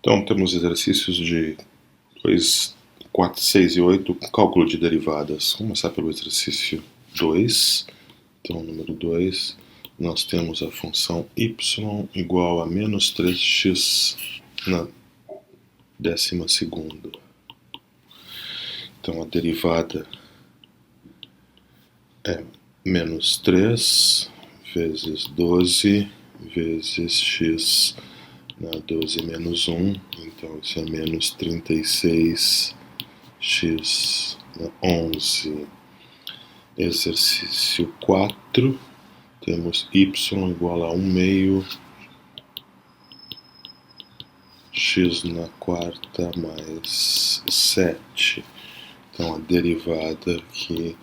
Então, temos exercícios de 2, 4, 6 e 8, cálculo de derivadas. Vamos começar pelo exercício 2. Então, número 2, nós temos a função y igual a menos 3x na 12ª. Então, a derivada é menos 3 vezes 12 vezes x na 12 menos 1, então isso é menos 36x na 11. Exercício 4, temos y igual a 1 meio x na quarta mais 7. Então a derivada aqui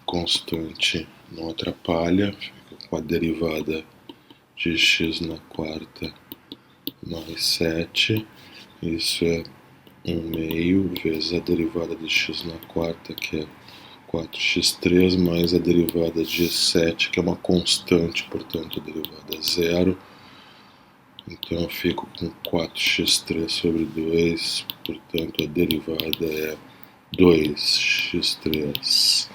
constante não atrapalha, fica com a derivada de x na quarta mais 7, isso é 1 meio vezes a derivada de x na quarta, que é 4x3, mais a derivada de 7, que é uma constante, portanto a derivada é zero. Então eu fico com 4x3 sobre 2, portanto a derivada é 2x3.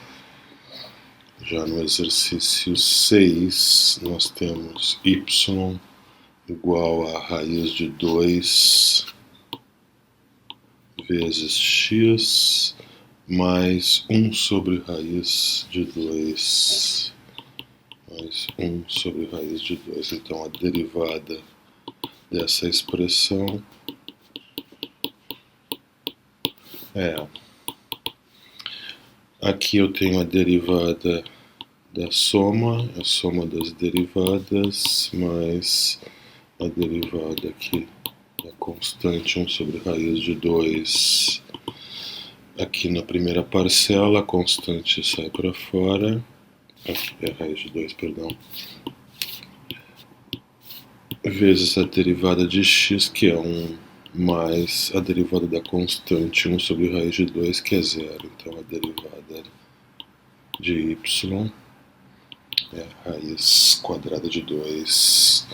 Já no exercício 6, nós temos y igual a raiz de 2 vezes x mais 1 sobre raiz de 2. Mais 1 sobre raiz de 2. Então, a derivada dessa expressão é... Aqui eu tenho a derivada da soma, a soma das derivadas, mais a derivada aqui da constante 1 sobre raiz de 2. Aqui na primeira parcela, a constante sai para fora. Aqui é a raiz de 2, perdão. Vezes a derivada de x, que é 1, mais a derivada da constante 1 sobre raiz de 2, que é 0. Então, a derivada de y é a raiz quadrada de 2.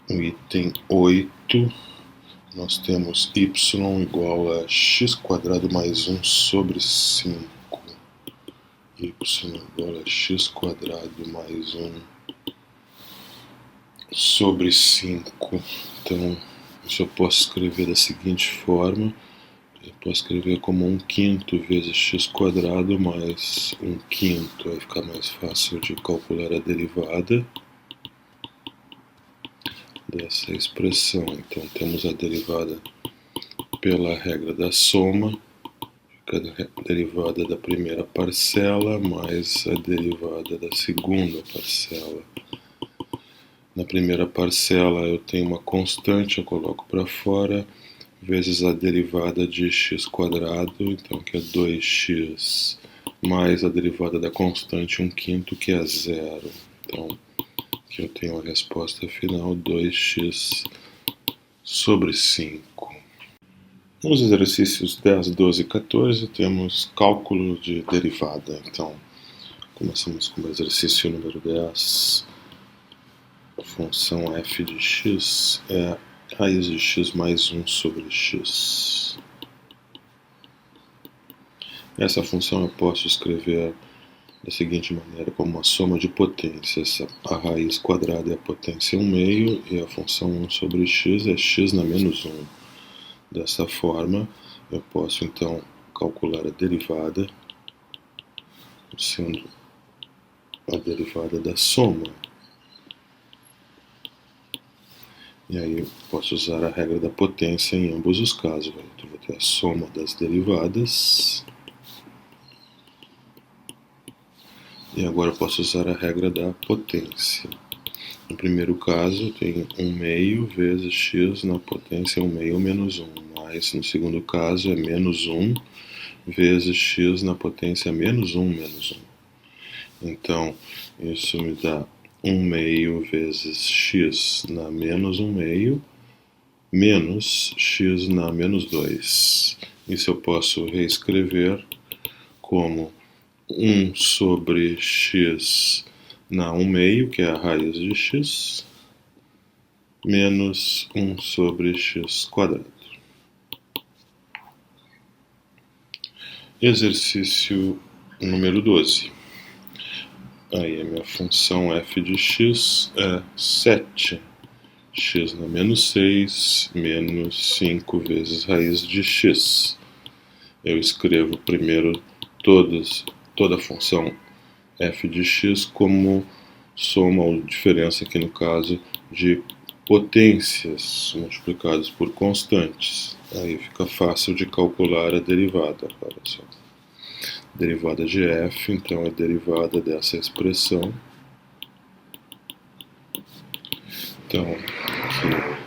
No item 8, nós temos y igual a x² mais 1 sobre 5. Y igual a x² mais 1 sobre 5. Então, isso eu posso escrever da seguinte forma. Eu posso escrever como 1/5 vezes x² mais 1/5. Vai ficar mais fácil de calcular a derivada dessa expressão. Então, temos a derivada pela regra da soma, fica a derivada da primeira parcela mais a derivada da segunda parcela. Na primeira parcela eu tenho uma constante, eu coloco para fora, vezes a derivada de x², então que é 2x, mais a derivada da constante 1/5, que é 0. Então, aqui eu tenho a resposta final, 2x sobre 5. Nos exercícios 10, 12 e 14, temos cálculo de derivada. Então, começamos com o exercício número 10. A função f de x é raiz de x mais 1 sobre x. Essa função eu posso escrever da seguinte maneira, como uma soma de potências. A raiz quadrada é a potência 1 meio e a função 1 sobre x é x na menos 1. Dessa forma, eu posso então calcular a derivada, sendo a derivada da soma. E aí eu posso usar a regra da potência em ambos os casos. Então, eu vou ter a soma das derivadas. E agora eu posso usar a regra da potência. No primeiro caso, eu tenho 1 meio vezes x na potência 1 meio menos 1. Mas no segundo caso é menos 1 vezes x na potência menos 1 menos 1. Então, isso me dá 1 meio vezes x na menos 1 meio, menos x na menos 2. Isso eu posso reescrever como 1 sobre x na 1 meio, que é a raiz de x, menos 1 sobre x quadrado. Exercício número 12. Aí a minha função f de x é 7 x na menos 6 menos 5 vezes raiz de x. Eu escrevo primeiro toda a função f de x como soma ou diferença, aqui no caso, de potências multiplicadas por constantes. Aí fica fácil de calcular a derivada. Olha só. Derivada de f, então, é derivada dessa expressão. Então, aqui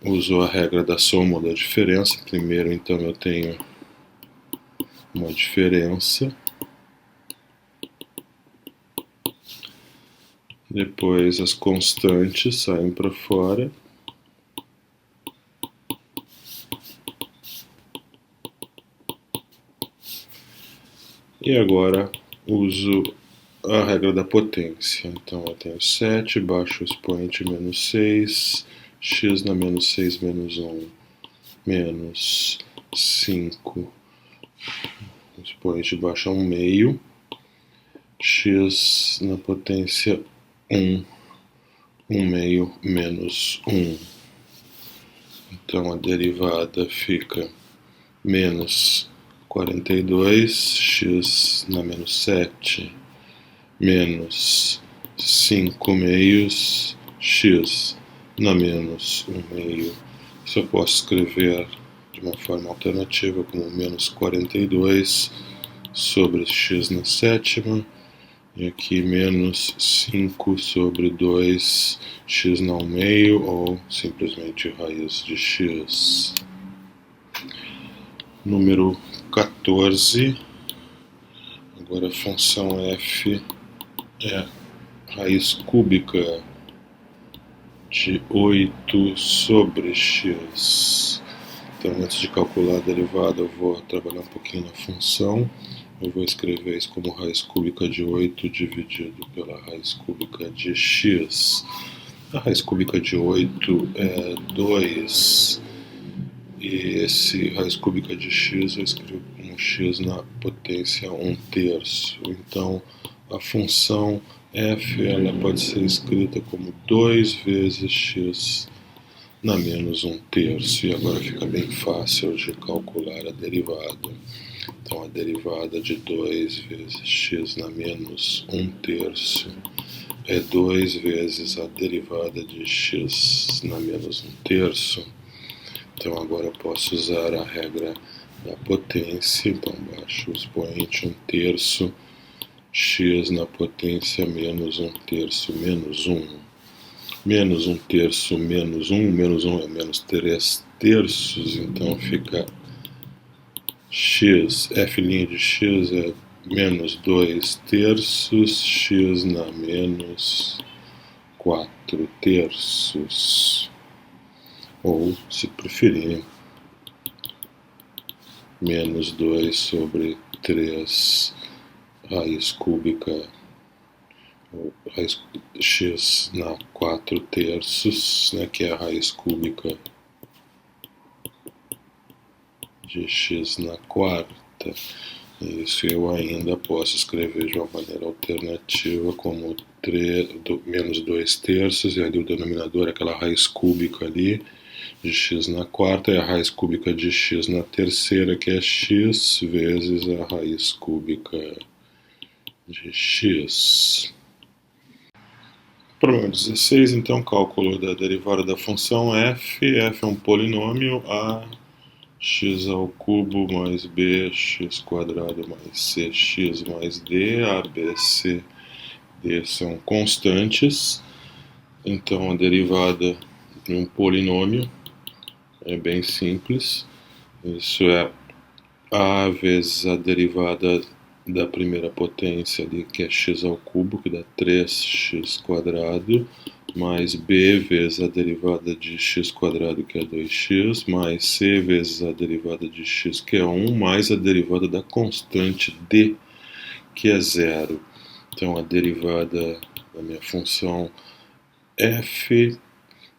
uso a regra da soma ou da diferença. Primeiro, então, eu tenho uma diferença. Depois as constantes saem para fora. E agora uso a regra da potência. Então eu tenho 7, baixo o expoente menos 6, x na menos 6 menos 1, menos 5, o expoente baixa 1 meio, x na potência 1, 1 meio menos 1. Então a derivada fica menos 42, x na menos 7, menos 5 meios, x na menos 1 meio. Isso eu posso escrever de uma forma alternativa como menos 42 sobre x na sétima, e aqui menos 5 sobre 2 x na 1 meio, ou simplesmente raiz de x. Número 14. Agora a função f é raiz cúbica de 8 sobre x. Então, antes de calcular a derivada, eu vou trabalhar um pouquinho na função. Eu vou escrever isso como raiz cúbica de 8 dividido pela raiz cúbica de x. A raiz cúbica de 8 é 2. E esse raiz cúbica de x eu escrevo como x na potência 1/3. Então, a função f ela pode ser escrita como 2 vezes x na menos 1/3. E agora fica bem fácil de calcular a derivada. Então, a derivada de 2 vezes x na menos 1/3 é 2 vezes a derivada de x na menos 1/3. Então agora eu posso usar a regra da potência. Então baixo o expoente 1/3, x na potência menos 1/3 menos 1. Menos 1/3 menos 1, menos 1 é menos 3/3, então fica x, f' de x é menos 2/3, x na menos 4/3. Ou, se preferirem, menos 2 sobre 3 raiz cúbica, ou raiz x na 4/3, né, que é a raiz cúbica de x na quarta. Isso eu ainda posso escrever de uma maneira alternativa como menos 2/3, e ali o denominador é aquela raiz cúbica ali, de x na quarta, é a raiz cúbica de x na terceira, que é x, vezes a raiz cúbica de x. Problema 16, então, cálculo da derivada da função f. F é um polinômio, a x ao cubo mais b, x quadrado mais cx mais d, a, b, c, d são constantes. Então, a derivada de um polinômio é bem simples. Isso é a vezes a derivada da primeira potência ali, que é x ao cubo, que dá 3x quadrado, mais b vezes a derivada de x quadrado, que é 2x, mais c vezes a derivada de x, que é 1, mais a derivada da constante d, que é 0. Então, a derivada da minha função f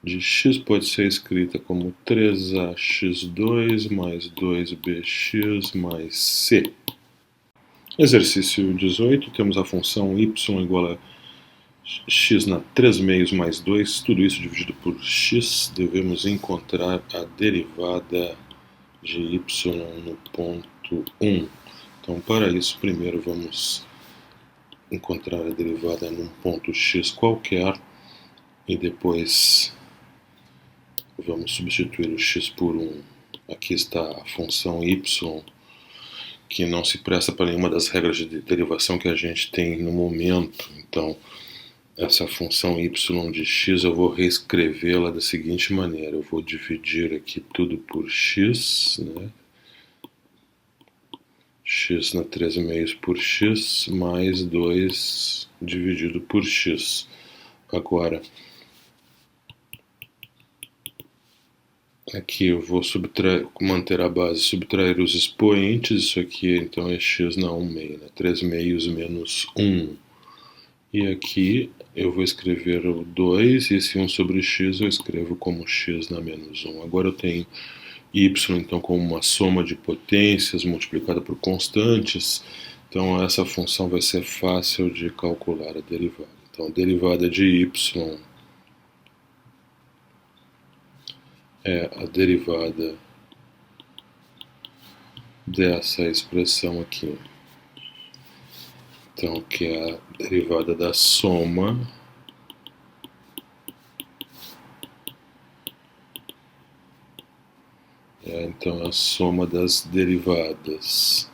de x pode ser escrita como 3ax2 mais 2bx mais c. Exercício 18, temos a função y igual a x na 3 meios mais 2, tudo isso dividido por x, devemos encontrar a derivada de y no ponto 1. Então, para isso, primeiro vamos encontrar a derivada num ponto x qualquer e depois vamos substituir o x por 1. Aqui está a função y, que não se presta para nenhuma das regras de derivação que a gente tem no momento. Então, essa função y de x eu vou reescrevê-la da seguinte maneira. Eu vou dividir aqui tudo por x, né? X na 3 meios por x, mais 2 dividido por x. Agora, aqui eu vou manter a base, subtrair os expoentes. Isso aqui então é x na 1 meio, né? 3 meios menos 1. E aqui eu vou escrever o 2, e esse 1 sobre x eu escrevo como x na menos 1. Agora eu tenho y então como uma soma de potências multiplicada por constantes. Então essa função vai ser fácil de calcular a derivada. Então a derivada de y é a derivada dessa expressão aqui. Então, que é a derivada da soma então a soma das derivadas.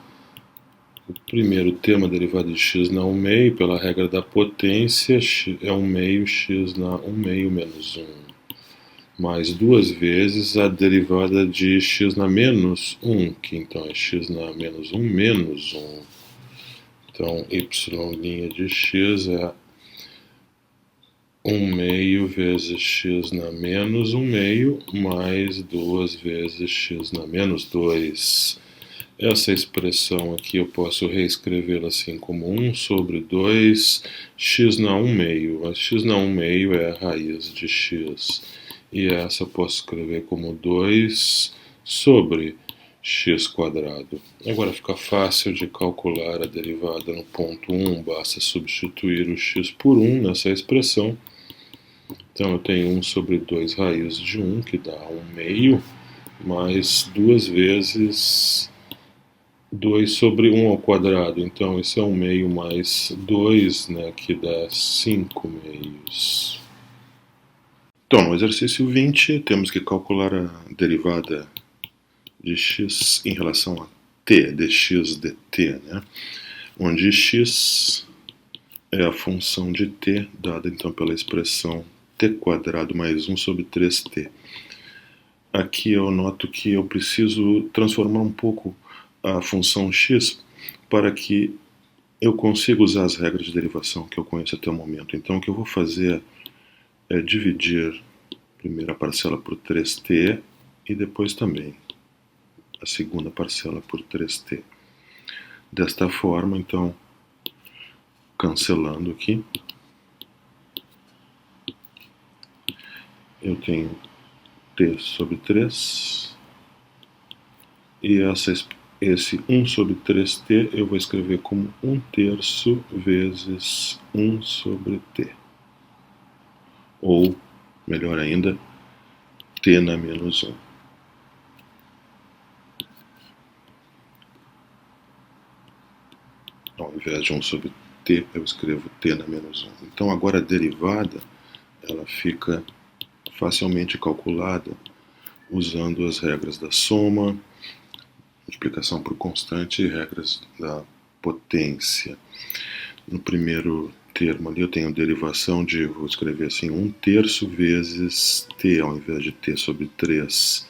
O primeiro termo, a derivada de x na 1 meio, pela regra da potência, é 1 meio x na 1 meio menos 1. Mais duas vezes a derivada de x na menos 1, que então é x na menos 1 menos 1. Então, y' de x é 1 meio vezes x na menos 1 meio, mais 2 vezes x na menos 2. Essa expressão aqui eu posso reescrevê-la assim como 1 sobre 2 x na 1 meio. A x na 1 meio é a raiz de x. E essa eu posso escrever como 2 sobre x quadrado. Agora fica fácil de calcular a derivada no ponto 1, basta substituir o x por 1 nessa expressão. Então eu tenho 1 sobre 2 raiz de 1, que dá 1 meio, mais 2 vezes 2 sobre 1 ao quadrado. Então esse é 1 meio mais 2, né, que dá 5 meios. Então, no exercício 20, temos que calcular a derivada de x em relação a t, dx dt, né? Onde x é a função de t, dada então pela expressão t quadrado mais 1 sobre 3t. Aqui eu noto que eu preciso transformar um pouco a função x para que eu consiga usar as regras de derivação que eu conheço até o momento. Então o que eu vou fazer é dividir a primeira parcela por 3t e depois também a segunda parcela por 3t. Desta forma, então, cancelando aqui, eu tenho t sobre 3 e esse 1 sobre 3t eu vou escrever como 1/3 vezes 1 sobre t. Ou, melhor ainda, t na menos 1. Ao invés de 1 sobre t, eu escrevo t na menos 1. Então agora a derivada ela fica facilmente calculada usando as regras da soma, multiplicação por constante e regras da potência. No primeiro termo ali eu tenho derivação de, vou escrever assim, 1/3 vezes t ao invés de t sobre 3,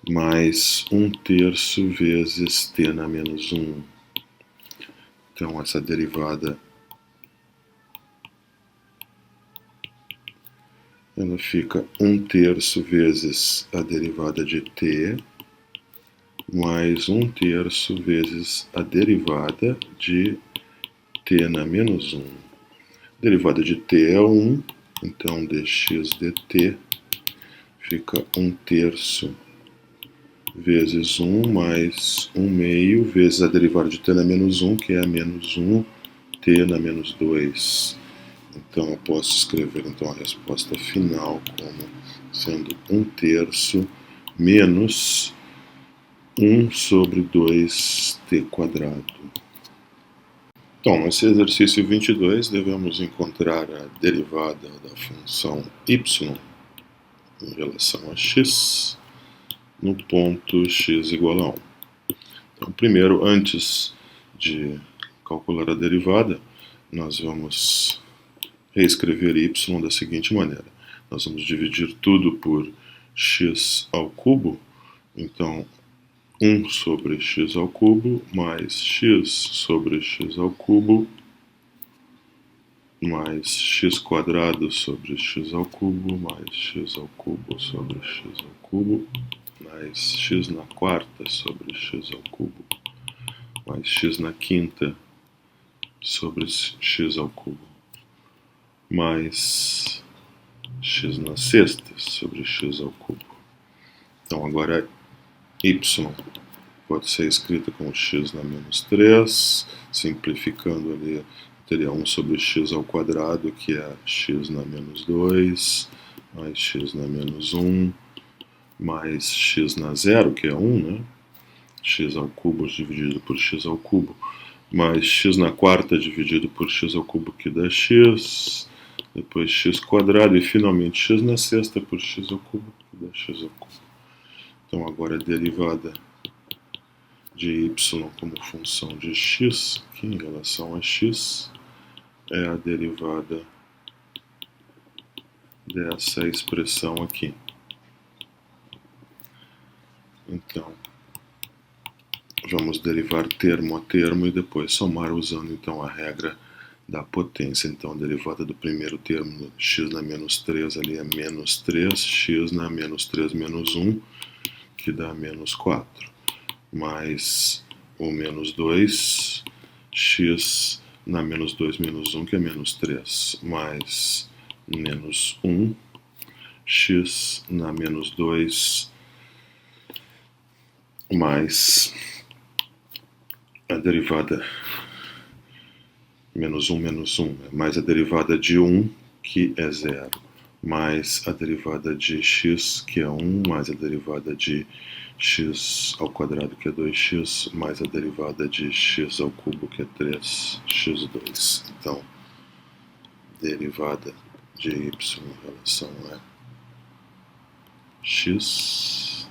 mais 1/3 vezes t na menos 1. Então essa derivada ela fica 1/3 vezes a derivada de t, mais 1/3 vezes a derivada de t na menos 1. A derivada de t é 1, Então dx dt fica 1/3 vezes 1 mais 1/2 vezes a derivada de t na menos 1, que é a menos 1, t na menos 2. Então eu posso escrever então a resposta final como sendo 1/3 menos 1 sobre 2t². Então, nesse exercício 22, devemos encontrar a derivada da função y em relação a x no ponto x igual a 1. Então, primeiro, antes de calcular a derivada, nós vamos reescrever y da seguinte maneira. Nós vamos dividir tudo por x ao cubo, então 1 sobre x ao cubo mais x sobre x ao cubo mais x² sobre x ao cubo mais x ao cubo sobre x ao cubo mais x na quarta sobre x ao cubo mais x na quinta sobre x ao cubo mais x na sexta sobre x ao cubo. Então agora y pode ser escrita como x na menos 3, simplificando ali, teria 1 sobre x ao quadrado, que é x na menos 2, mais x na menos 1, mais x na zero, que é 1, né? X ao cubo dividido por x ao cubo, mais x na quarta dividido por x ao cubo, que dá x, depois x² e finalmente x na sexta por x ao cubo, que dá x ao cubo. Então agora a derivada de y como função de x, aqui em relação a x, é a derivada dessa expressão aqui. Então, vamos derivar termo a termo e depois somar usando então a regra da potência. Então a derivada do primeiro termo, x na menos 3, ali é menos 3, x na menos 3 menos 1, que dá menos 4, mais o menos 2, x na menos 2 menos 1, que é menos 3, mais menos 1, x na menos 2, mais a derivada menos 1, mais a derivada de 1, que é 0, mais a derivada de x, que é 1, mais a derivada de x ao quadrado, que é 2x, mais a derivada de x ao cubo, que é 3x². Então, derivada de y em relação a x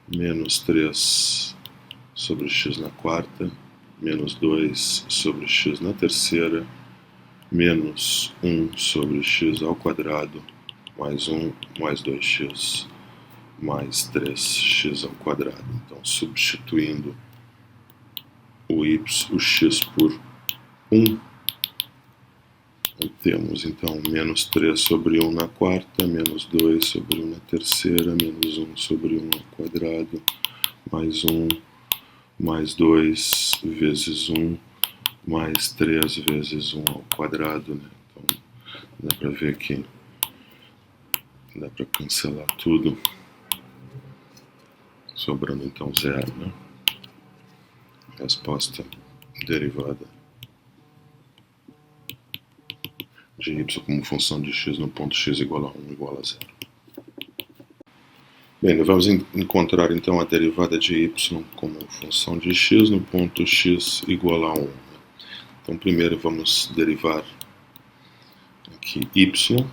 menos 3 sobre x na quarta, menos 2 sobre x na terceira, menos 1 sobre x ao quadrado, mais 1, mais 2x, mais 3x ao quadrado. Então, substituindo o x por 1, temos então menos 3 sobre 1 na quarta, menos 2 sobre 1 na terceira, menos 1 sobre 1 ao quadrado, mais 1, mais 2 vezes 1, mais 3 vezes 1 ao quadrado, né? Então, dá para ver que dá para cancelar tudo, sobrando então 0, né? Resposta derivada de y como função de x no ponto x igual a 1 igual a 0. Bem, nós vamos encontrar então a derivada de y como função de x no ponto x igual a 1. Então primeiro vamos derivar aqui y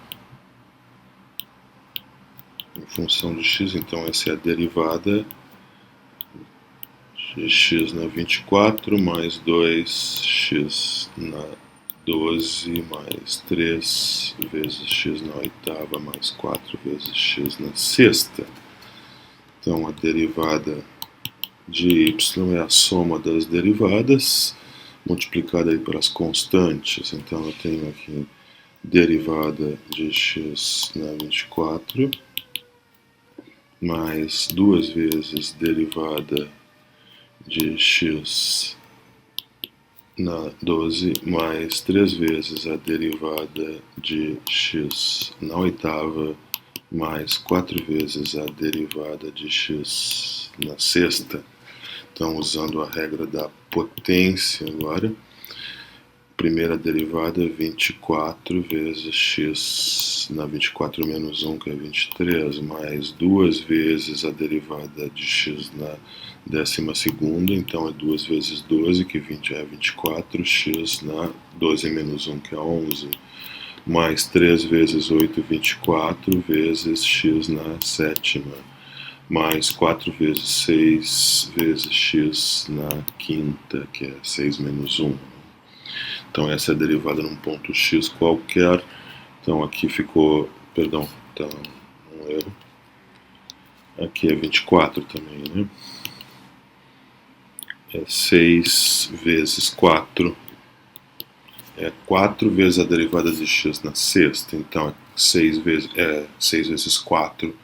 em função de x, então essa é a derivada de x na 24 mais 2x na 12 mais 3 vezes x na oitava mais 4 vezes x na sexta. Então a derivada de y é a soma das derivadas multiplicada aí pelas constantes. Então eu tenho aqui derivada de x na 24 mais 2 vezes derivada de x na 12 mais 3 vezes a derivada de x na oitava mais 4 vezes a derivada de x na sexta. Então, usando a regra da potência agora, primeira derivada é 24 vezes x na 24 menos 1, que é 23, mais 2 vezes a derivada de x na 12ª, então é 2 vezes 12, que 20 é 24, x na 12 menos 1, que é 11, mais 3 vezes 8, 24, vezes x na sétima, mais 4 vezes 6 vezes x na quinta, que é 6 menos 1. Então essa é a derivada num ponto x qualquer. Então aqui ficou, perdão, tá um erro. Aqui é 24 também, né? É 6 vezes 4. É 4 vezes a derivada de x na sexta. Então é 6 vezes 4,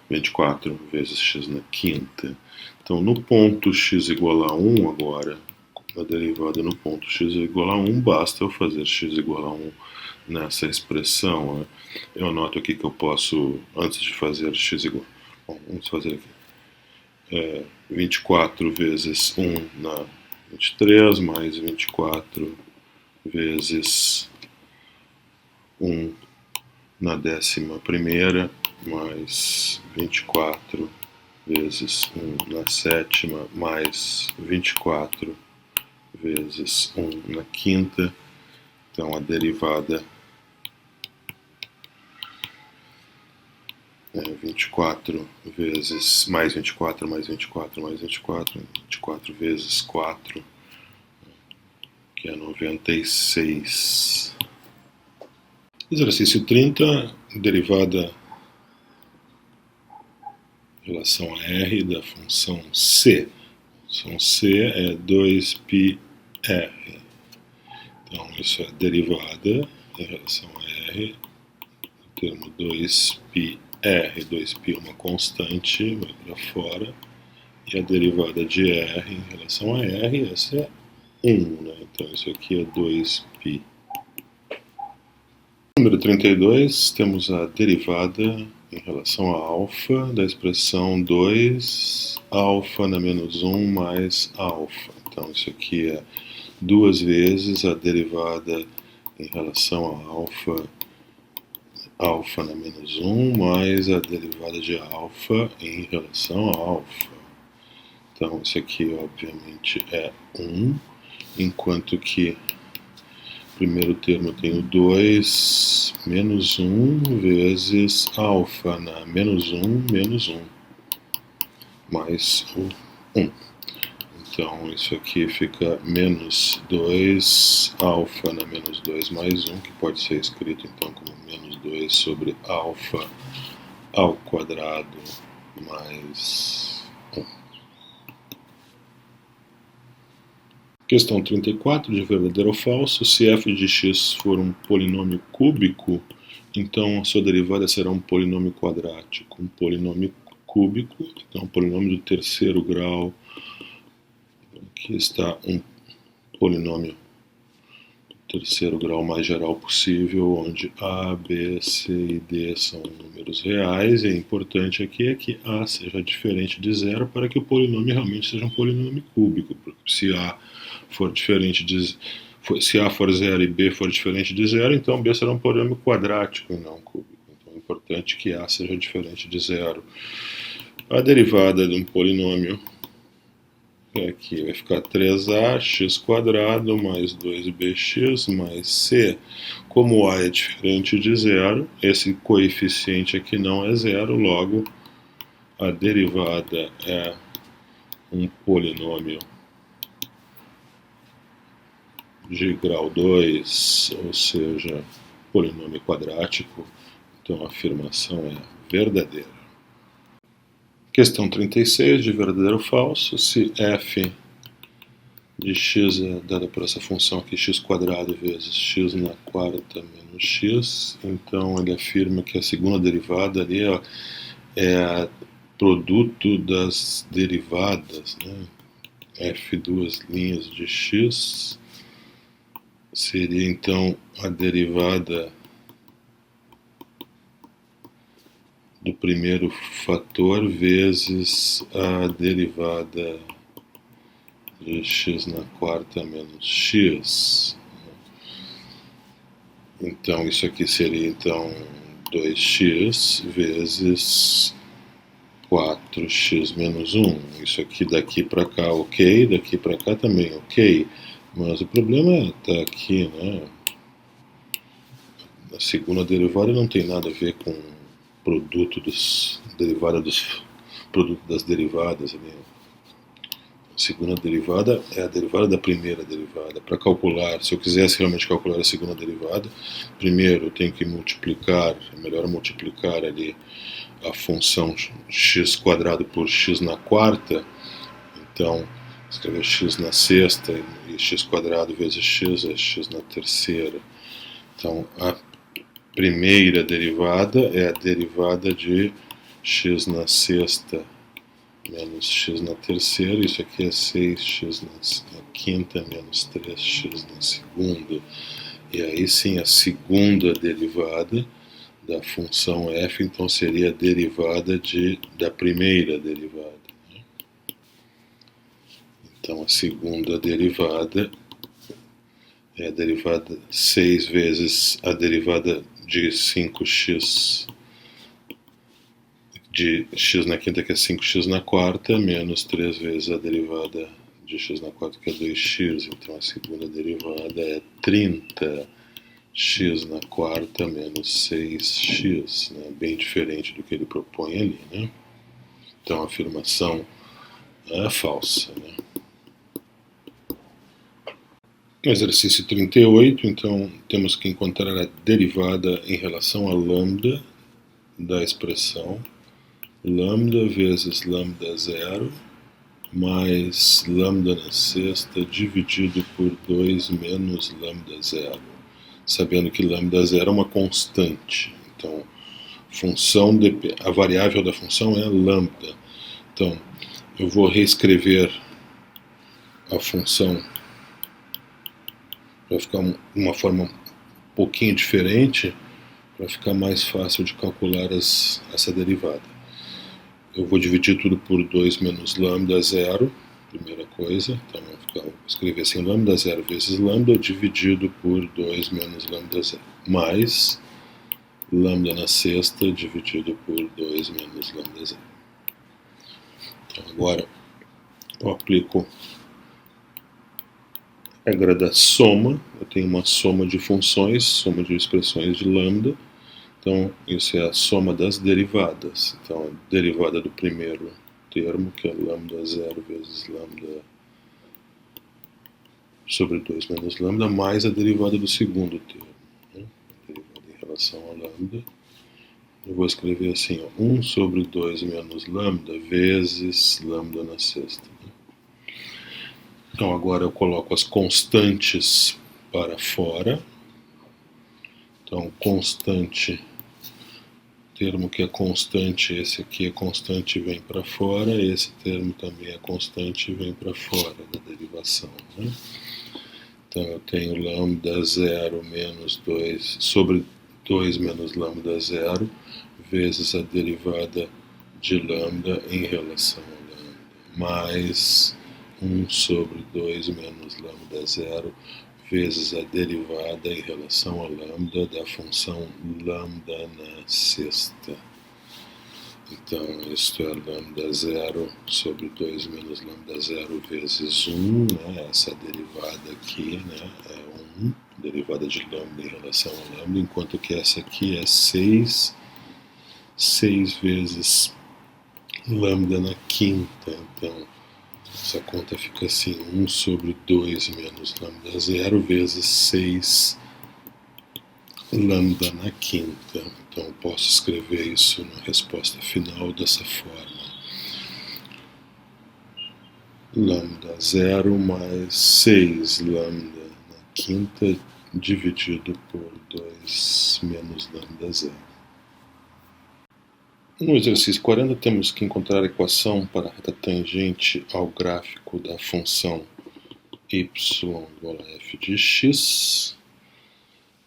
24 vezes x na quinta. Então no ponto x igual a 1 agora, a derivada no ponto x igual a 1, basta eu fazer x igual a 1 nessa expressão. Né? Eu anoto aqui que eu posso, antes de fazer x igual... Bom, vamos fazer aqui. 24 vezes 1 na 23, mais 24 vezes 1 na 11ª, mais 24 vezes 1 na sétima, mais 24 vezes 1 na quinta. Então a derivada é 24 vezes mais 24 mais 24 mais 24, 24 vezes 4, que é 96. Exercício 30, derivada em relação a r da função c. A função c é 2πr. Então, isso é derivada em relação a r, o termo 2πr. 2π é uma constante, vai para fora, e a derivada de r em relação a r, essa é 1, né? Então, isso aqui é 2π. Número 32, temos a derivada em relação a alfa da expressão 2α na menos 1 mais alfa. Então, isso aqui é 2 vezes a derivada em relação a alfa na menos 1 mais a derivada de alfa em relação a alfa. Então, isso aqui, obviamente, é 1, enquanto que o primeiro termo eu tenho 2 menos 1 vezes alfa na menos 1 menos 1, mais o 1. Então, isso aqui fica menos 2 alfa na menos 2 mais 1, que pode ser escrito então como menos 2 sobre alfa ao quadrado mais 1. Questão 34, de verdadeiro ou falso. Se f de x for um polinômio cúbico, então a sua derivada será um polinômio quadrático. Um polinômio cúbico, então um polinômio do terceiro grau. Aqui está um polinômio do terceiro grau mais geral possível, onde a, b, c e d são números reais. E o importante aqui é que a seja diferente de zero para que o polinômio realmente seja um polinômio cúbico, porque se a for diferente de... Se a for zero e b for diferente de zero, então b será um polinômio quadrático e não cúbico. Então é importante que a seja diferente de zero. A derivada de um polinômio aqui vai ficar 3ax² mais 2bx mais c. Como a é diferente de zero, esse coeficiente aqui não é zero, logo a derivada é um polinômio de grau 2, ou seja, polinômio quadrático. Então a afirmação é verdadeira. Questão 36, de verdadeiro ou falso. Se f de x é dada por essa função aqui, x² vezes x na quarta menos x, então ele afirma que a segunda derivada ali é produto das derivadas, né? F duas linhas de x seria então a derivada do primeiro fator vezes a derivada de x na quarta menos x. Então isso aqui seria então 2x vezes 4x menos 1. Isso aqui daqui para cá ok, daqui para cá também ok. Mas o problema está aqui, né? A segunda derivada não tem nada a ver com produto dos produto das derivadas. Né? A segunda derivada é a derivada da primeira derivada. Para calcular, se eu quisesse realmente calcular a segunda derivada, primeiro eu tenho que multiplicar, é melhor multiplicar ali a função x quadrado por x na quarta. Então, escrever x na sexta e x quadrado vezes x é x na terceira. Então, a primeira derivada é a derivada de x na sexta menos x na terceira. Isso aqui é 6x na quinta menos 3x na segunda. E aí sim, a segunda derivada da função f, então seria a derivada da primeira derivada. Então, a segunda derivada é a derivada 6 vezes a derivada de 5x de x na quinta, que é 5x na quarta, menos 3 vezes a derivada de x na quarta, que é 2x. Então, a segunda derivada é 30x na quarta menos 6x, né? Bem diferente do que ele propõe ali, né? Então, a afirmação é falsa, né? No exercício 38, então, temos que encontrar a derivada em relação a lambda da expressão lambda vezes lambda zero mais lambda na sexta dividido por 2 menos lambda zero, sabendo que lambda zero é uma constante. Então, a variável da função é lambda. Então, eu vou reescrever a função para ficar uma forma um pouquinho diferente, para ficar mais fácil de calcular essa derivada. Eu vou dividir tudo por 2 menos lambda zero, primeira coisa. Então, eu vou escrever assim, lambda zero vezes lambda dividido por 2 menos lambda zero, mais lambda na sexta dividido por 2 menos lambda zero. Então, agora eu aplico a regra da soma. Eu tenho uma soma de funções, soma de expressões de lambda. Então, isso é a soma das derivadas. Então, a derivada do primeiro termo, que é lambda zero vezes lambda sobre 2 menos lambda, mais a derivada do segundo termo, né? A derivada em relação a lambda. Eu vou escrever assim, ó, 1 sobre 2 menos lambda vezes lambda na sexta. Né? Então, agora eu coloco as constantes para fora. Então, constante, termo que é constante, esse aqui é constante e vem para fora, esse termo também é constante e vem para fora da derivação. Né? Então, eu tenho lambda zero menos 2 sobre 2 menos lambda zero vezes a derivada de lambda em relação a lambda, mais 1 sobre 2 menos lambda zero vezes a derivada em relação a lambda da função lambda na sexta. Então, isto é lambda zero sobre 2 menos lambda zero vezes 1, né? Essa derivada aqui, né? É 1, derivada de lambda em relação a lambda, enquanto que essa aqui é 6 vezes lambda na quinta. Então, essa conta fica assim, 1 sobre 2 menos lambda zero vezes 6 lambda na quinta. Então, eu posso escrever isso na resposta final dessa forma. Lambda zero mais 6 lambda na quinta dividido por 2 menos lambda zero. No exercício 40, temos que encontrar a equação para a reta tangente ao gráfico da função y igual a f de x,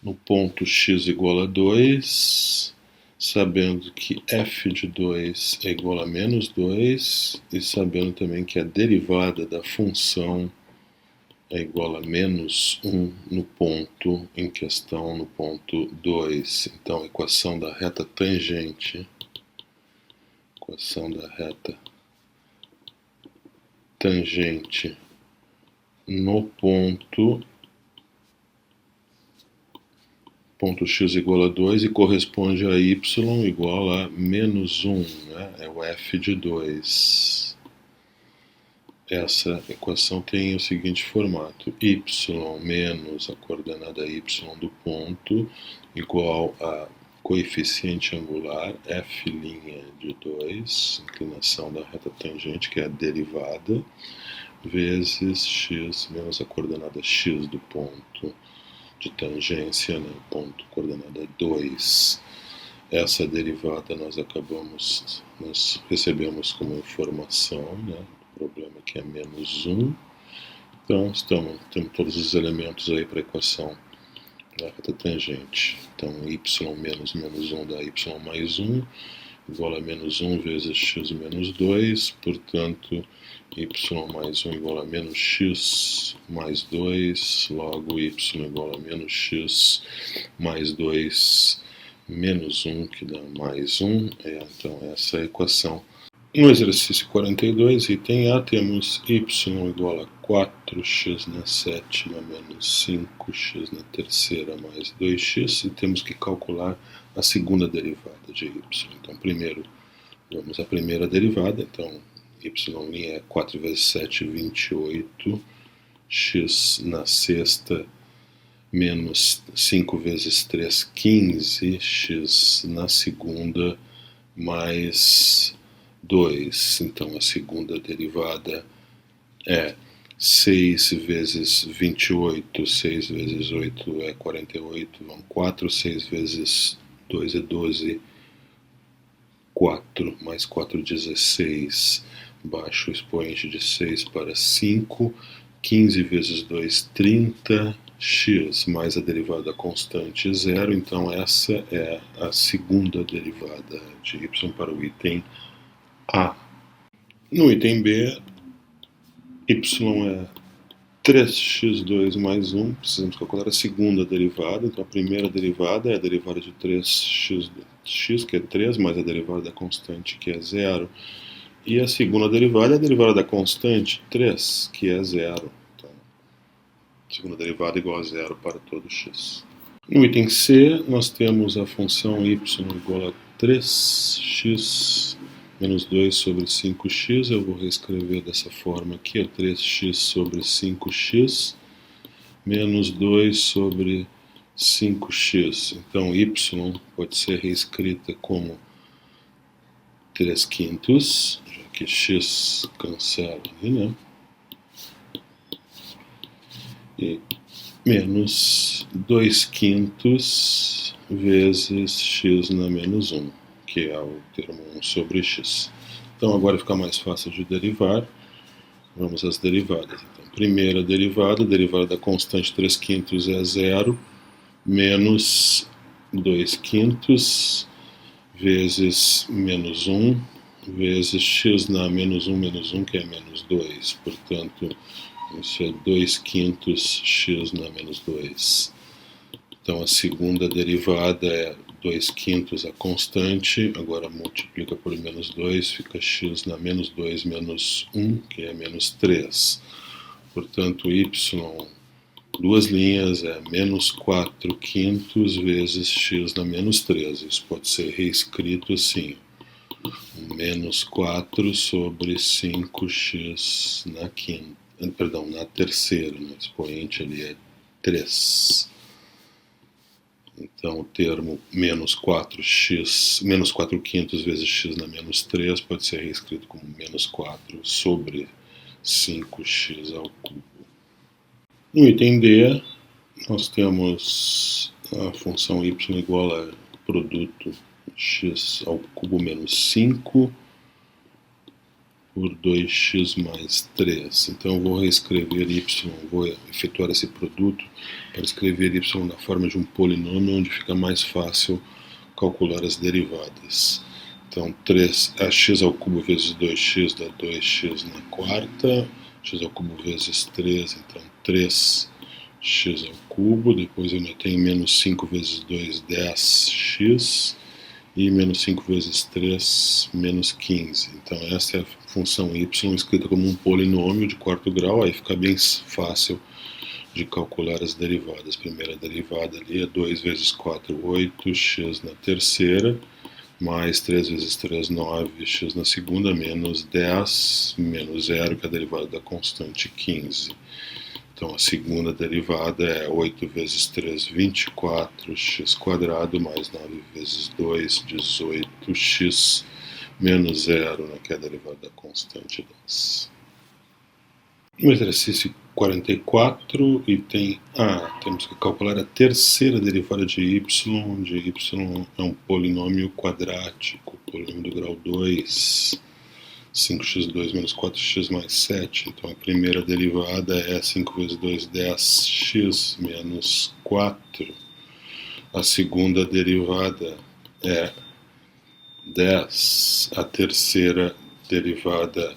no ponto x igual a 2, sabendo que f de 2 é igual a menos 2 e sabendo também que a derivada da função é igual a menos 1 no ponto em questão, no ponto 2. Então, a equação da reta tangente no ponto x igual a 2 e corresponde a y igual a menos 1, né? É o f de 2. Essa equação tem o seguinte formato: y menos a coordenada y do ponto igual a coeficiente angular f' de 2, inclinação da reta tangente, que é a derivada, vezes x menos a coordenada x do ponto de tangência, né, ponto coordenada 2. Essa derivada nós recebemos como informação, né, do problema que é menos 1. Então, temos todos os elementos aí para a equação da reta tangente. Então, y menos menos 1 dá y mais 1, igual a menos 1 vezes x menos 2, portanto, y mais 1 igual a menos x mais 2, logo y igual a menos x mais 2 menos 1, que dá mais 1. Então, essa é a equação. No exercício 42, item A, temos y igual a 4x na sétima menos 5x na terceira mais 2x, e temos que calcular a segunda derivada de y. Então, primeiro, vamos à primeira derivada. Então, y' é 4 vezes 7, 28, x na sexta menos 5 vezes 3, 15, x na segunda mais 2. Então, a segunda derivada é 6 vezes 28, 6 vezes 8 é 48, vão 4, 6 vezes 2 é 12, 4 mais 4, 16, baixo o expoente de 6 para 5, 15 vezes 2, 30, x mais a derivada constante 0, então essa é a segunda derivada de y para o item A. No item B, y é 3x2 mais 1, precisamos calcular a segunda derivada. Então a primeira derivada é a derivada de 3x, que é 3, mais a derivada da constante, que é 0. E a segunda derivada é a derivada da constante 3, que é 0. Então, segunda derivada igual a 0 para todo x. No item C, nós temos a função y igual a 3x menos 2 sobre 5x, eu vou reescrever dessa forma aqui, 3x sobre 5x, menos 2 sobre 5x. Então, y pode ser reescrita como 3/5, já que x cancela ali, né? E menos 2/5 vezes x na menos 1. Que é o termo 1 sobre x. Então, agora fica mais fácil de derivar. Vamos às derivadas. Então, primeira derivada, a derivada da constante 3/5 é 0, menos 2/5 vezes menos 1, vezes x na menos 1, que é menos 2. Portanto, isso é 2/5 x na menos 2. Então, a segunda derivada é 2/5 a constante, agora multiplica por menos 2, fica x na menos 2 menos 1, que é menos 3. Portanto, y, duas linhas, é menos 4/5 vezes x na menos 3. Isso pode ser reescrito assim: menos 4 sobre 5x na quinta, perdão, na terceira, o expoente ali é 3. Então, o termo menos 4/5 vezes x na menos 3 pode ser reescrito como menos 4 sobre 5x ao cubo. No item D, nós temos a função y igual a produto x ao cubo menos 5 por 2x mais 3. Então eu vou reescrever y, vou efetuar esse produto para escrever y na forma de um polinômio, onde fica mais fácil calcular as derivadas. Então x ao cubo vezes 2x dá 2x na quarta, x ao cubo vezes 3, então 3x ao cubo, depois eu ainda tenho menos 5 vezes 2, 10x, e menos 5 vezes 3, menos 15. Então essa é a função y escrita como um polinômio de quarto grau, aí fica bem fácil de calcular as derivadas. A primeira derivada ali é 2 vezes 4, 8, x na terceira, mais 3 vezes 3, 9, x na segunda, menos 10, menos 0, que é a derivada da constante 15. Então a segunda derivada é 8 vezes 3, 24, x quadrado, mais 9 vezes 2, 18x, menos 0, que é a derivada da constante 10. No exercício 44, item A, temos que calcular a terceira derivada de y, onde y é um polinômio quadrático, polinômio do grau 2, 5x2 menos 4x mais 7. Então a primeira derivada é 5 vezes 2, 10x menos 4. A segunda derivada é 10. A terceira derivada,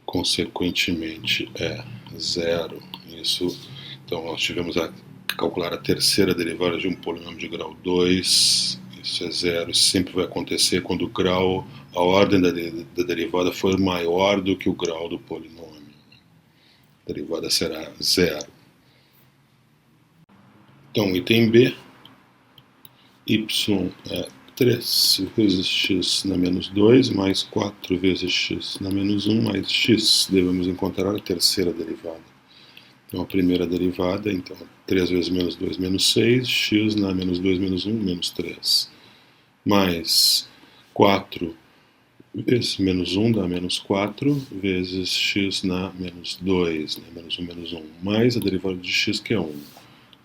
consequentemente, é 0. Então nós tivemos a calcular a terceira derivada de um polinômio de grau 2. Isso é 0. Isso sempre vai acontecer quando o grau, a ordem da derivada for maior do que o grau do polinômio. A derivada será 0. Então, item B, y é 3 vezes x na menos 2, mais 4 vezes x na menos 1, mais x. Devemos encontrar a terceira derivada. Então, a primeira derivada, então, 3 vezes menos 2, menos 6, x na menos 2, menos 1, menos 3. Mais 4 vezes menos 1 dá menos 4, vezes x na menos 2, menos 1, menos 1, mais a derivada de x, que é 1.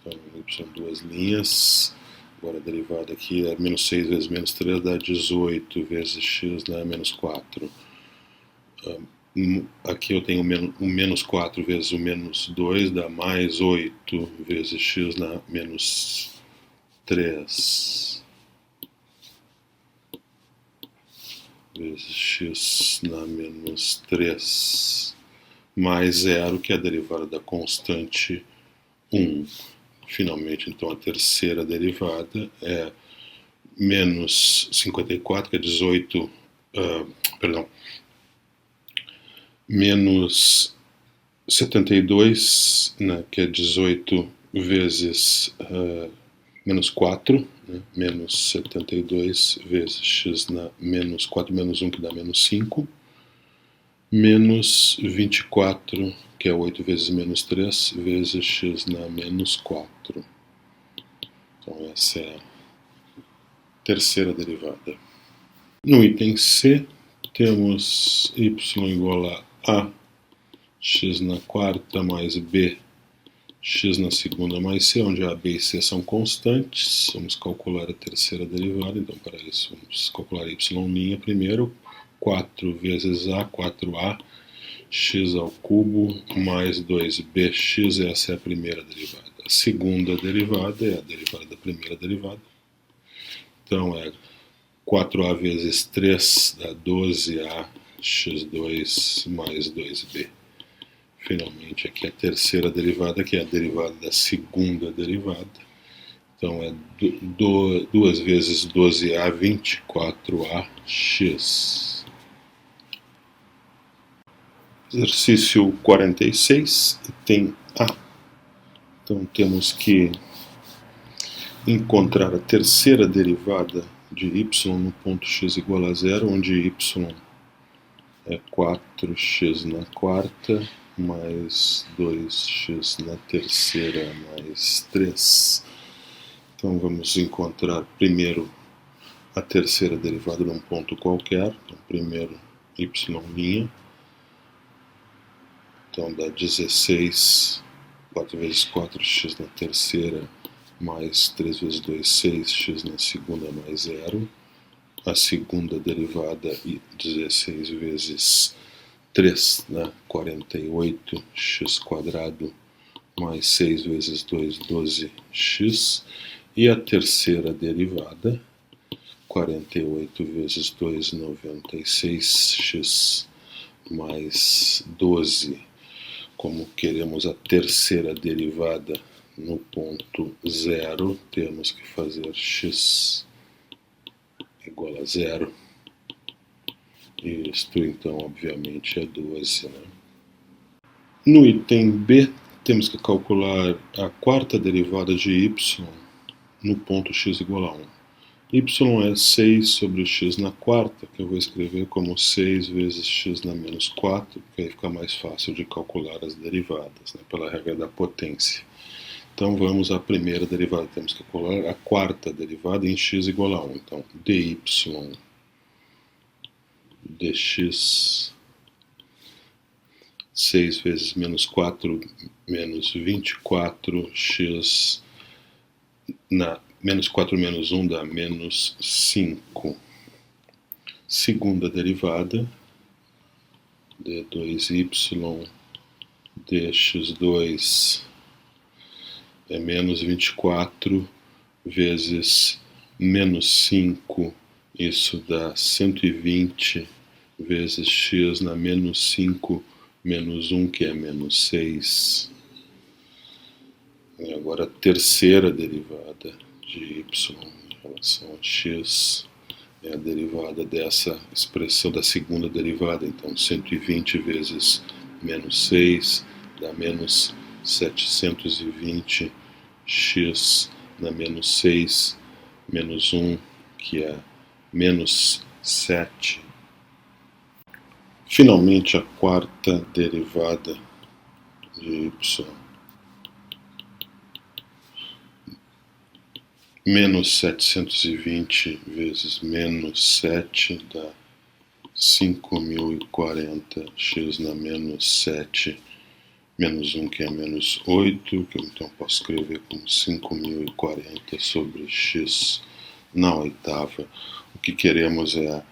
Então, y duas linhas. Agora a derivada aqui é menos 6 vezes menos 3 dá 18, vezes x na menos 4. Aqui eu tenho o menos 4 vezes o menos 2 dá mais 8, vezes x na menos 3. Vezes x na menos 3, mais 0, que é a derivada da constante 1. Finalmente, então, a terceira derivada é menos 54, que é 18, menos 72, que é 18 vezes menos 4, menos 72 vezes x na menos 4 menos 1, que dá menos 5, menos 24, que é 8 vezes menos 3, vezes x na menos 4. Então essa é a terceira derivada. No item C, temos y igual a x na quarta mais b x na segunda mais c, onde a, b e c são constantes. Vamos calcular a terceira derivada, então para isso vamos calcular y' primeiro, 4 vezes a, 4a, x ao cubo mais 2bx, essa é a primeira derivada. A segunda derivada é a derivada da primeira derivada, então é 4a vezes 3 dá 12a x2 mais 2b. Finalmente, aqui a terceira derivada, que é a derivada da segunda derivada. Então, é 2 vezes 12a, 24ax. Exercício 46, item A. Então, temos que encontrar a terceira derivada de y no ponto x igual a 0, onde y é 4x na quarta, mais 2x na terceira, mais 3. Então vamos encontrar primeiro a terceira derivada de um ponto qualquer. Então primeiro y', então dá 16, 4 vezes 4x na terceira, mais 3 vezes 2, 6x na segunda, mais 0. a segunda derivada e 16 vezes 3 dá 48x² mais 6 vezes 2, 12x. E a terceira derivada, 48 vezes 2, 96x mais 12. Como queremos a terceira derivada no ponto 0, temos que fazer x igual a 0. Isto, então, obviamente, é 12. Né? No item B, temos que calcular a quarta derivada de y no ponto x igual a 1. Y é 6 sobre x na quarta, que eu vou escrever como 6 vezes x na menos 4, porque aí fica mais fácil de calcular as derivadas, né, pela regra da potência. Então vamos à primeira derivada, temos que calcular a quarta derivada em x igual a 1. Então dy dx 6 vezes menos 4 menos 24x na menos 4 menos 1 dá menos 5. Segunda derivada, d2y dx2 é menos 24 vezes menos 5, isso dá 120 vezes x na menos 5 menos 1, que é menos 6. E agora a terceira derivada de y em relação a x é a derivada dessa expressão da segunda derivada. Então 120 vezes menos 6 dá menos 720 x na menos 6 menos 1, que é menos 7. Finalmente, a quarta derivada de y, menos 720 vezes menos 7 dá 5040 x na menos 7 menos 1, que é menos 8, que eu então posso escrever como 5040 sobre x na oitava. O que queremos é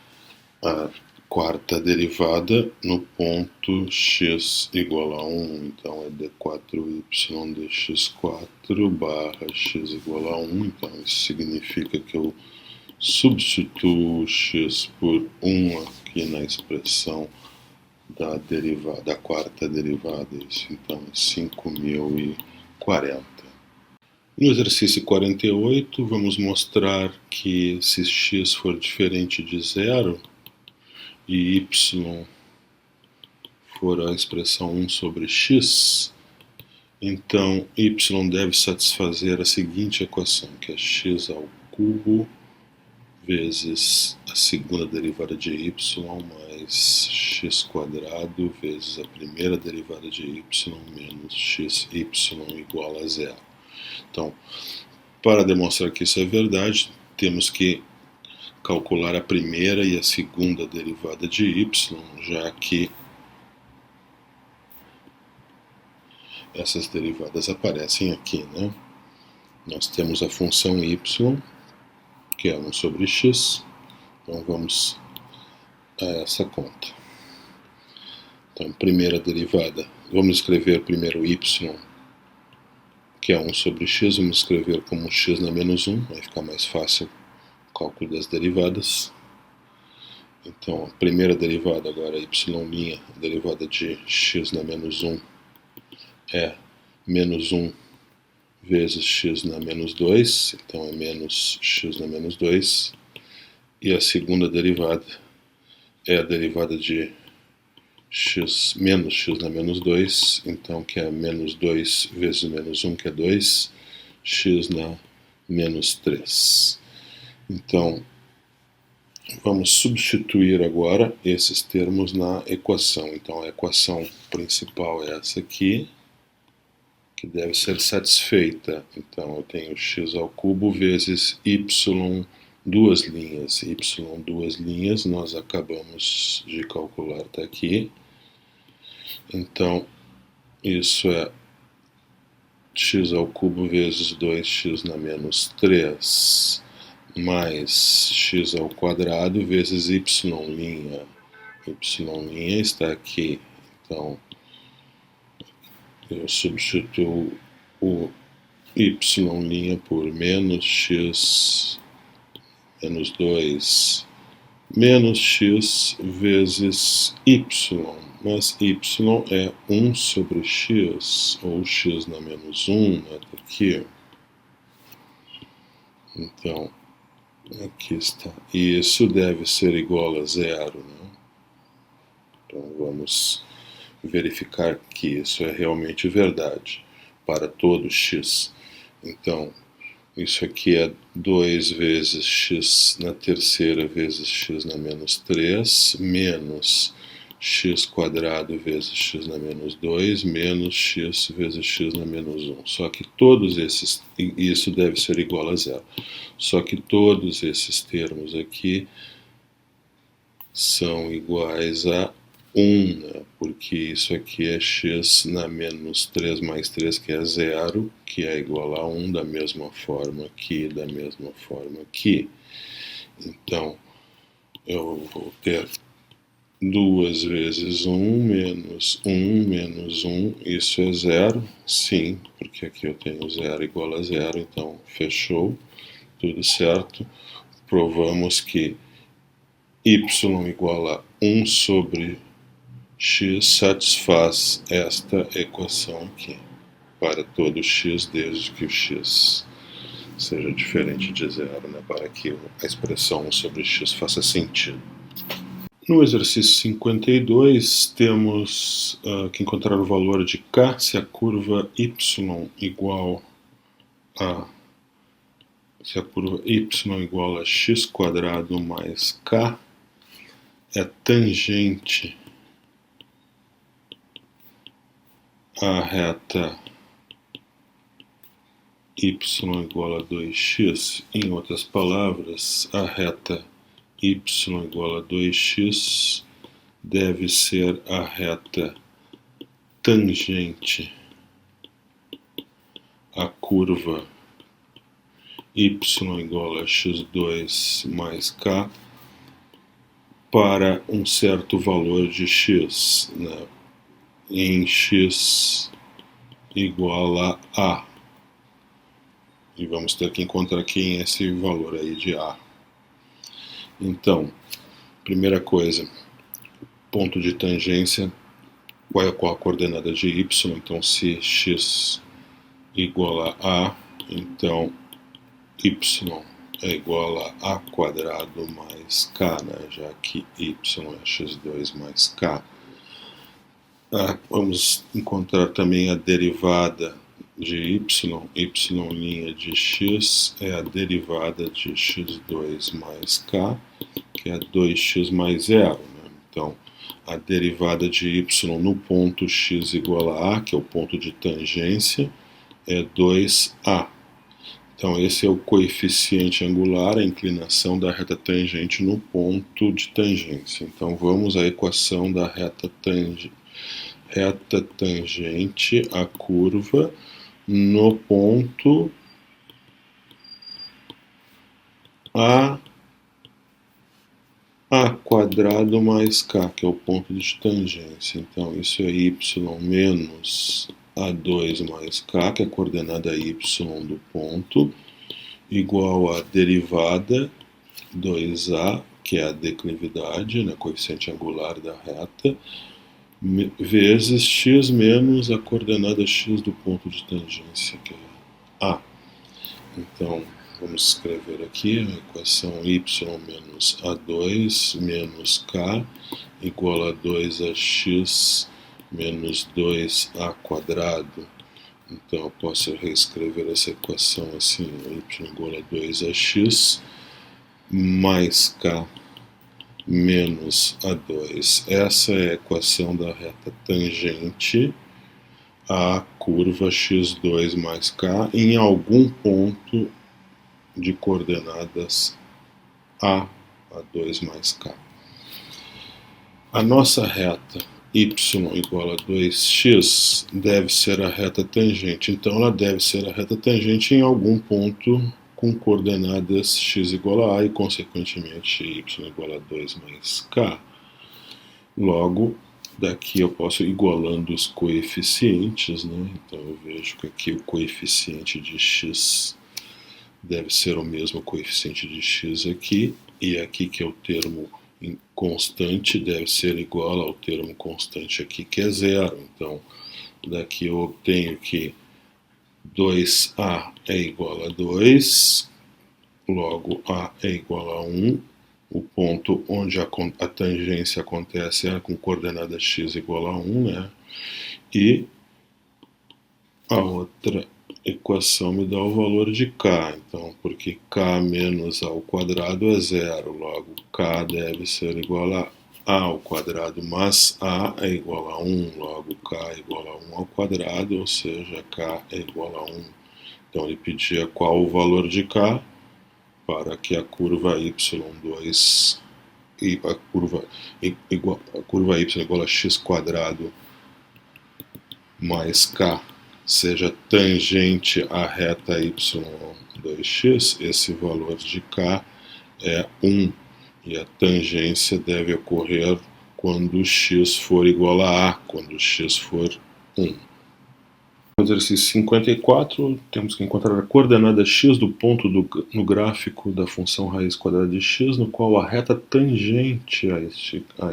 a quarta derivada no ponto x igual a 1, então é d4y dx4 barra x igual a 1, então isso significa que eu substituo x por 1 aqui na expressão da derivada, da quarta derivada, isso então é 5040. No exercício 48, vamos mostrar que se x for diferente de zero e y for a expressão 1 sobre x, então y deve satisfazer a seguinte equação, que é x ao cubo vezes a segunda derivada de y mais x² vezes a primeira derivada de y menos xy igual a zero. Então, para demonstrar que isso é verdade, temos que calcular a primeira e a segunda derivada de y, já que essas derivadas aparecem aqui, né? Nós temos a função y, que é 1 sobre x, então vamos a essa conta. Então, primeira derivada, vamos escrever primeiro y, que é 1 sobre x, vamos escrever como x na menos 1, vai ficar mais fácil o cálculo das derivadas. Então, a primeira derivada agora, y', a derivada de x na menos 1 é menos 1 vezes x na menos 2, então é menos x na menos 2. E a segunda derivada é a derivada de x menos x na menos 2, então que é menos 2 vezes menos 1, que é 2, x na menos 3. Então, vamos substituir agora esses termos na equação. Então, a equação principal é essa aqui, que deve ser satisfeita. Então, eu tenho x ao cubo vezes y duas linhas. Y duas linhas, nós acabamos de calcular, está aqui. Então, isso é x ao cubo vezes 2x na menos 3 mais x ao quadrado vezes y'. Y' está aqui, então eu substituo o y' por menos x menos 2 menos x vezes y, mas y é 1 sobre x, ou x na menos 1, né, aqui. Então, aqui está. E isso deve ser igual a zero, né? Então, vamos verificar que isso é realmente verdade para todo x. Então, isso aqui é 2 vezes x na terceira vezes x na menos 3, menos x quadrado vezes x na menos 2, menos x vezes x na menos 1. Só que todos esses, isso deve ser igual a zero. Só que todos esses termos aqui são iguais a 1, né? Porque isso aqui é x na menos 3 mais 3, que é zero, que é igual a 1, da mesma forma aqui, da mesma forma aqui. Então, eu vou ter 2 vezes 1 menos 1 menos 1, isso é zero? Sim, porque aqui eu tenho zero igual a zero, então fechou, tudo certo. Provamos que y igual a 1 sobre x satisfaz esta equação aqui, para todo x, desde que o x seja diferente de zero, né, para que a expressão 1 sobre x faça sentido. No exercício 52, temos que encontrar o valor de k se a curva y igual a x quadrado mais k é tangente a reta y igual a 2x. Em outras palavras, a reta y igual a 2x deve ser a reta tangente à curva y igual a x2 mais k para um certo valor de x, né, em x igual a a. E vamos ter que encontrar aqui esse valor aí de a. Então, primeira coisa, ponto de tangência, qual a coordenada de y? Então, se x igual a a, então y é igual a quadrado mais k, né? Já que y é x2 mais k. Vamos encontrar também a derivada de y de x é a derivada de x2 mais k, que é 2x mais zero, né? Então, a derivada de y no ponto x igual a a, que é o ponto de tangência, é 2a. Então, esse é o coeficiente angular, a inclinação da reta tangente no ponto de tangência. Então, vamos à equação da reta tangente à curva no ponto a quadrado mais k, que é o ponto de tangência. Então, isso é y menos a2 mais k, que é a coordenada y do ponto, igual a derivada 2a, que é a declividade, né, coeficiente angular da reta, vezes x menos a coordenada x do ponto de tangência, que é a. Então, vamos escrever aqui a equação y menos a2 menos k igual a 2ax menos 2a quadrado. Então, eu posso reescrever essa equação assim, y igual a 2ax mais k menos a2. Essa é a equação da reta tangente à curva x2 mais k em algum ponto de coordenadas a2 mais k. A nossa reta y igual a 2x deve ser a reta tangente, então ela deve ser a reta tangente em algum ponto com coordenadas x igual a e, consequentemente, y igual a 2 mais k. Logo, daqui eu posso ir igualando os coeficientes, né? Então eu vejo que aqui o coeficiente de x deve ser o mesmo coeficiente de x aqui, e aqui que é o termo constante deve ser igual ao termo constante aqui, que é zero. Então, daqui eu obtenho que 2a é igual a 2, logo a é igual a 1. O ponto onde a tangência acontece é com coordenada x igual a 1, né? E a outra equação me dá o valor de k, então, porque k menos a ao quadrado é zero, logo k deve ser igual a ao quadrado, mas a é igual a 1, logo k é igual a 1 ao quadrado, ou seja, k é igual a 1. Então ele pedia qual o valor de k para que a curva y2 e a curva y igual a x quadrado mais k seja tangente à reta y2x, esse valor de k é 1, e a tangência deve ocorrer quando x for igual a quando x for 1. No exercício 54, temos que encontrar a coordenada x do ponto no gráfico da função raiz quadrada de x, no qual a reta tangente a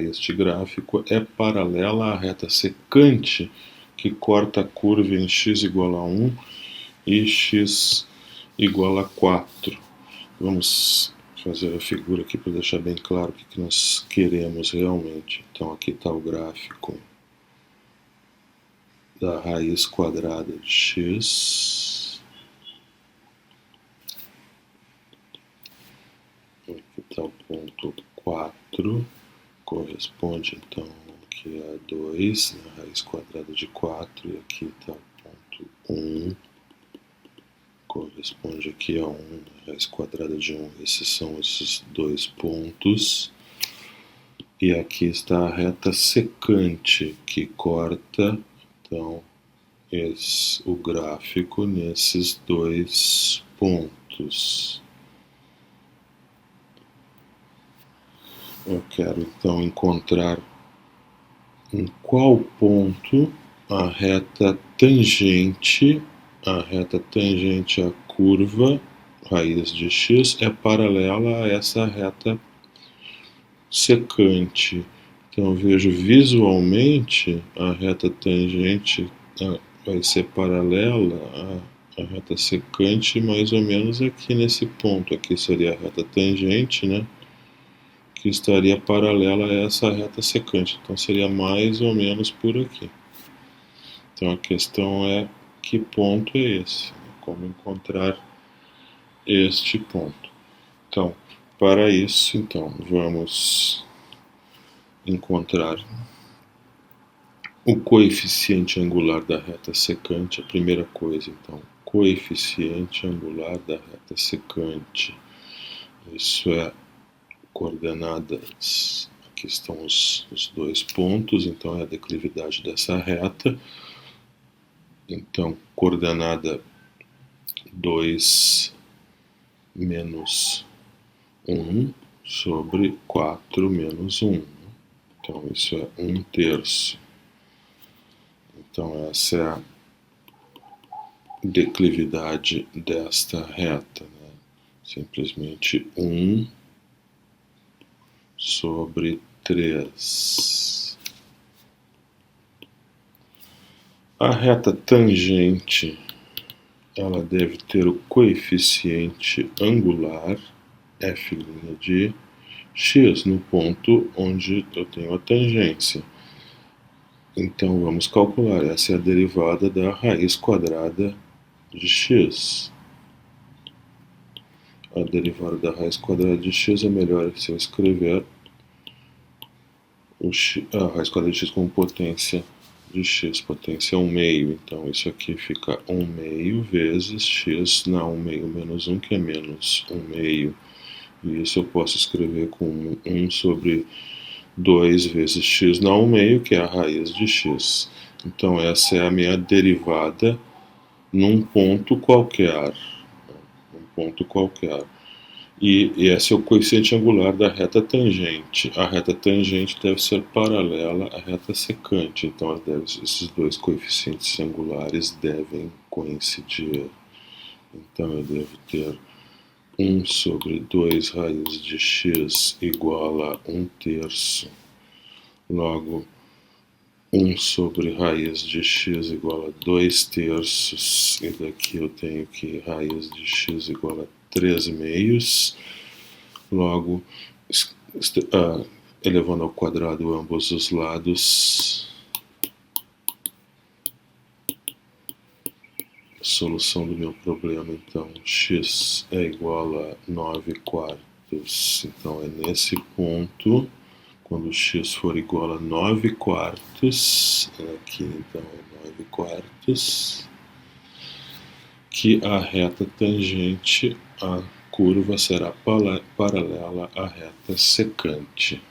este gráfico é paralela à reta secante que corta a curva em x igual a 1 e x igual a 4. Vamos fazer a figura aqui para deixar bem claro o que nós queremos realmente. Então aqui está o gráfico da raiz quadrada de x. Aqui está o ponto 4, corresponde então aqui a 2, né, raiz quadrada de 4, e aqui está o ponto 1, corresponde aqui a 1, raiz quadrada de 1, esses são esses dois pontos. E aqui está a reta secante que corta, então, o gráfico nesses dois pontos. Eu quero então encontrar em qual ponto a reta tangente à curva raiz de x é paralela a essa reta secante. Então eu vejo visualmente a reta tangente vai ser paralela à reta secante mais ou menos aqui nesse ponto. Aqui seria a reta tangente, né? Que estaria paralela a essa reta secante. Então seria mais ou menos por aqui. Então a questão é que ponto é esse? Como encontrar este ponto? Então, para isso, então, vamos encontrar o coeficiente angular da reta secante. A primeira coisa, então, coeficiente angular da reta secante. Isso é coordenadas, aqui estão os dois pontos, então é a declividade dessa reta. Então, coordenada 2 menos 1 sobre 4 menos 1. Então, isso é 1/3. Então, essa é a declividade desta reta, né? Simplesmente 1 sobre 3. A reta tangente, ela deve ter o coeficiente angular f' de x no ponto onde eu tenho a tangência. Então vamos calcular, essa é a derivada da raiz quadrada de x. A derivada da raiz quadrada de x é melhor se eu escrever a raiz quadrada de x como potência de x, potência 1/2, então isso aqui fica 1/2 vezes x na 1/2 menos 1, que é menos 1/2, e isso eu posso escrever como 1 sobre 2 vezes x na 1/2, que é a raiz de x. Então essa é a minha derivada num ponto qualquer, ponto qualquer. E esse é o coeficiente angular da reta tangente. A reta tangente deve ser paralela à reta secante, então esses dois coeficientes angulares devem coincidir. Então eu devo ter 1 sobre 2 raiz de x igual a 1/3. Logo, 1 sobre raiz de x igual a 2/3. E daqui eu tenho que raiz de x igual a 3/2. Logo, elevando ao quadrado ambos os lados, solução do meu problema, então, x é igual a 9/4. Então, é nesse ponto, quando x for igual a 9/4, aqui então é 9/4, que a reta tangente à curva será paralela à reta secante.